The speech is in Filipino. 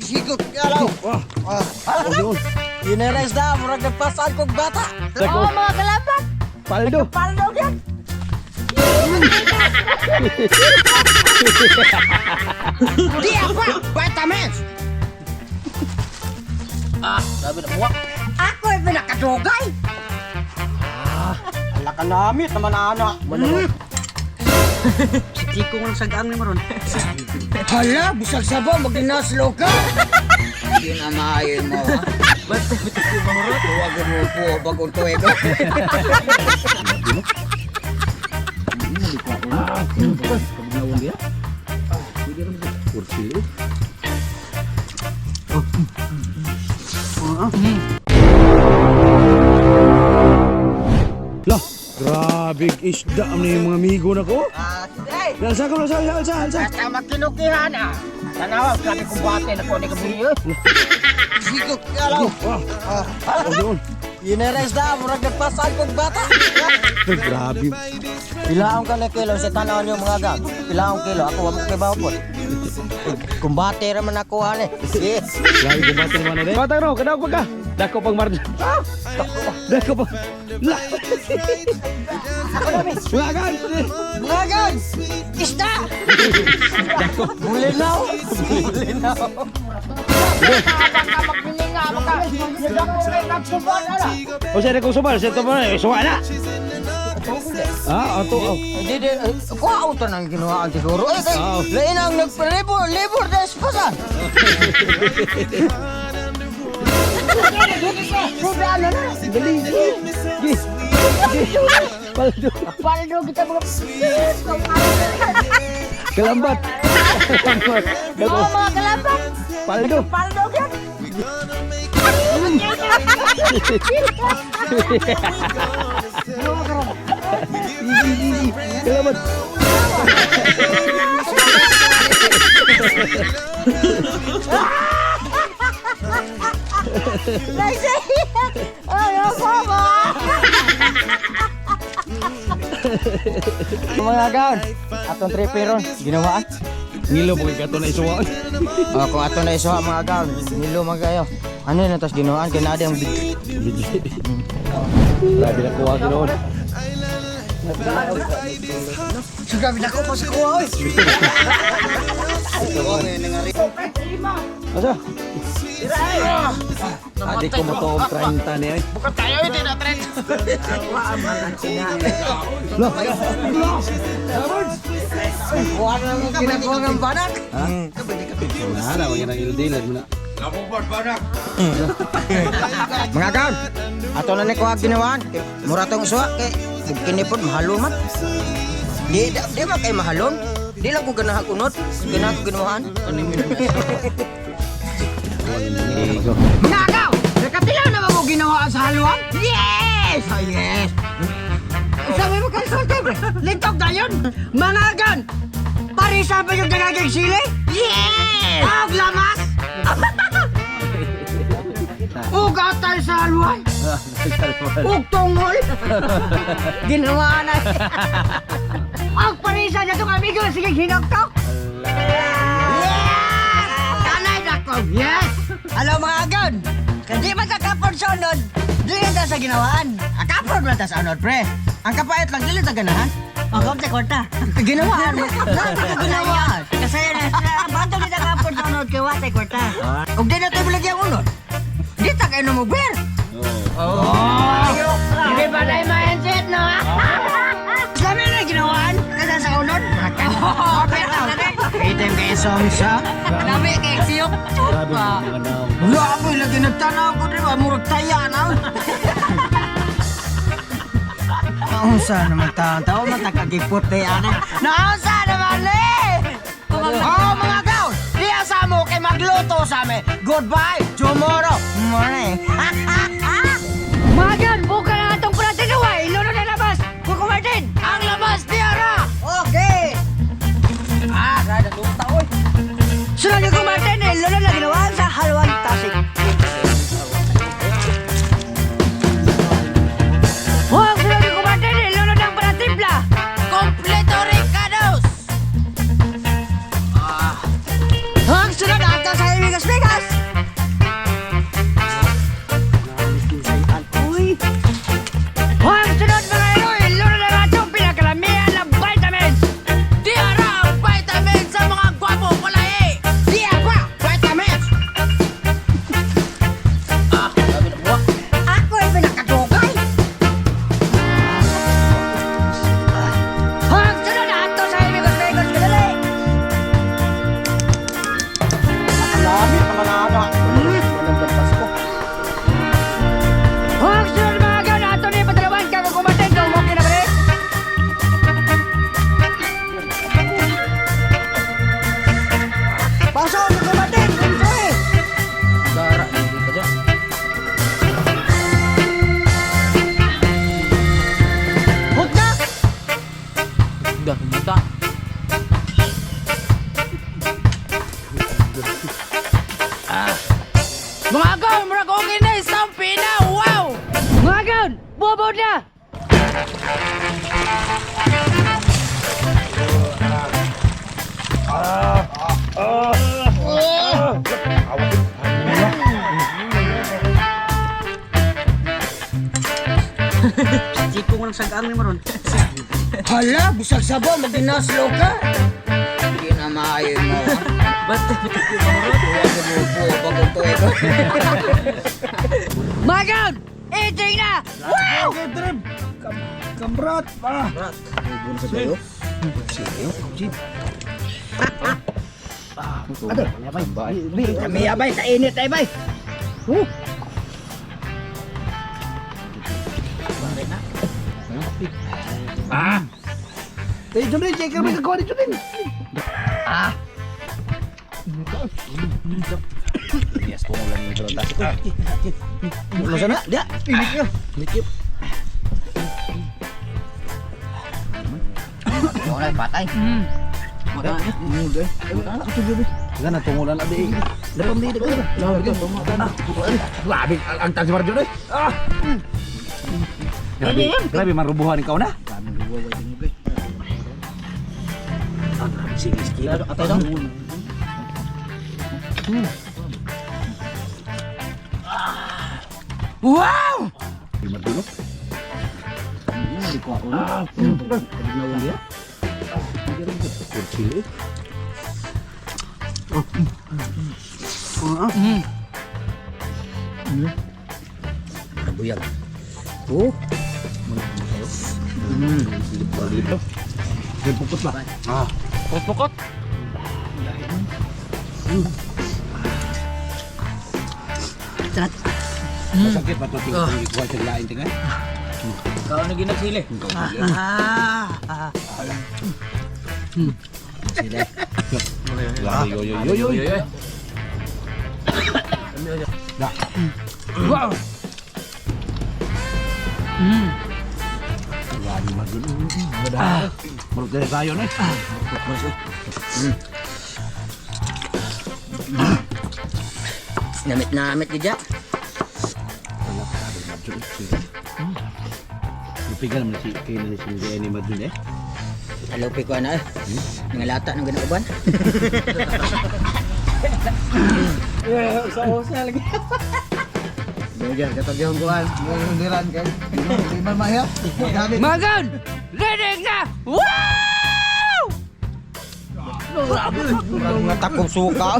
Sikot ka lang. Ineres na, murag nagpasan kong bata. Oo, mga kalaban. Paldo. Paldo yan. Di apa, vitamins. Sabi na buwak. Ako ay pinakadugay. Ala ka namit naman anak. Si Chico ng sagang ni Maron. Hala, bisag sabo, maglinaslo ka. Hindi na maayon mo. Basta bitik ko Maron. Huwag mo po, bagong tuweg. Lah, grabe isda ni mga amigo na ko. Sige. Alsa ko, alsa. Basta magkinukihan ah. Tanawa, sabi kong bate na po ni kabiyo. Sikot ka lang. Doon. Ineres na, murag nagpasan kong bata. Grabe. Pilaong ka na kilo sa tanaw niyo mga gag. Pilaong kilo, ako wag kay bawpot. Kumbate raman ako ane. Grabe kumbate naman na. Batang no, kadaw pa ka. Dako pang marja. Dako pa. La. Lagan. Lagan! Isda! Bulinaw! Bulinaw! O siya na kung sumar, siya ito mo na, suwa na. Ato. Hindi, kuha auto nang ginuhaan siguro. Eh, kay, lain ang nagpalibor na espasan. Paldo. Paldo kita mga... Kelambat. Oo, mga kalaban. Paldo. Paldo yan. Kelambat. Nice. Oh, yung mama. Mga gaon, atong triperon, ginawaan. Ngilo po kay kato na isuwa. Kung ato na isuha mga gaon, nilo magayo. Ano yun, tapos ginawaan, kinada yung big. Grabe na kuha ginoon. Sugabi na ko pa sa kuha, oy. Asa? Adik ko mo to 30 niya. Bukan tayo, hindi na trend. Loh. Kuha na lang ginagawa ng banak. Nah, wag na ildilan mo na. Mga gaon, ato na ni kuha ginawaan. Mura tong isuha, kay kinipod, mahalon man. Di ba kay mahalon? Di lang ko ganahan kunot, ganahan ko ginawaan. Nagaw! Nakapila na ba mo ginawa sa haluan? Yes! Oh, yes! Sabi mo kayo sultan, lintok na yun! Mga gan! Parisa ba yung dagaging sili? Yes! Ang lamas! Ugat tayo sa haluan! Ugtongol! Ginawa na! Ang parisa na itong amigo, sige hinagtok! Yes! Kanay na ko! Yes! Hello mga gaon, hindi magkakapon sa unod, dili ta sa ginawaan. Akapon man ta sa unod, pre. Ang kapait lang, dili ta ganahan. Ang korta. Ginawaan mo. Ginawaan. Kasi bato di ta kapon sa unod, kaya watay korta. Kung di na tayo bilagyan unod, di ta kayo namugwer. Hindi ba na yung mindset, no? Sabi na ginawaan, kasi sa unod, item kay Somsa. Nabi kay Siyok. Grabe mga naw. Wala ako lagi nagtanaw ko, di ba? Murag taya na. Naunsa naman tao matakagipot na yan. Naunsa naman eh! Oh, mga gaon! Diya sa mo kay magluto sa amin. Goodbye, tomorrow morning. Magan, buka na itong pratinawa. Iluno na labas. Kuko Martin, ang labas, Tiara. Okay. Rada luta, oy. Sunod ni Kuko Martin, iluno na ginawa sa haluan tasik. Huwag sunod ni Kuko Martin, iluno ng pratipla. Kompleto Ricados! Huwag sunod ato sa Amigas Vegas. Mga gon, murag okay na, sampi na, wow! Mga gon, bobo na! Chiko ko lang sagang ni maron. Hala, busag sabaw, mag-inaslo ka. Hindi na maayo mo. Ba't Mga gon, eating na! Wow! Kambrat! Ah! Kami abay sa init ay bay. Ah! Eh, dyan rin, checker mo kagawa dito din. Yes, tumulan yung brotas. Ano sana? Dia, init ka. Wala patay. Nga na, tumulan adi. Dalam di, dalam. Grabe, ang tansi marjo doy. Ah! Grabe, marubuhan ikaw na. Sige, sige. Atay daw. Wow! Matulog. Hindi ko ako. Pagnawan dia. Kursi. Buyag. Oh. Dito. Puput ba? Ah. Pupukot! Masakit ba ito? Ikuha sa lain tingnan. Kau na ginagsili. Yo yo yo yo. Wow! Grabe magulo. Marot na tayo na. Namit gidya. Lupigan naman si kayo na si Jenny Madun eh. Alupi ko na eh. Nangalata ng ganang Usa-usa lagi. Bigyan katag yung kuan, yung hundiran kay. Di man mahiyap. Maghanit. Mga gon, ready na! Wow! Murag nga takong suka.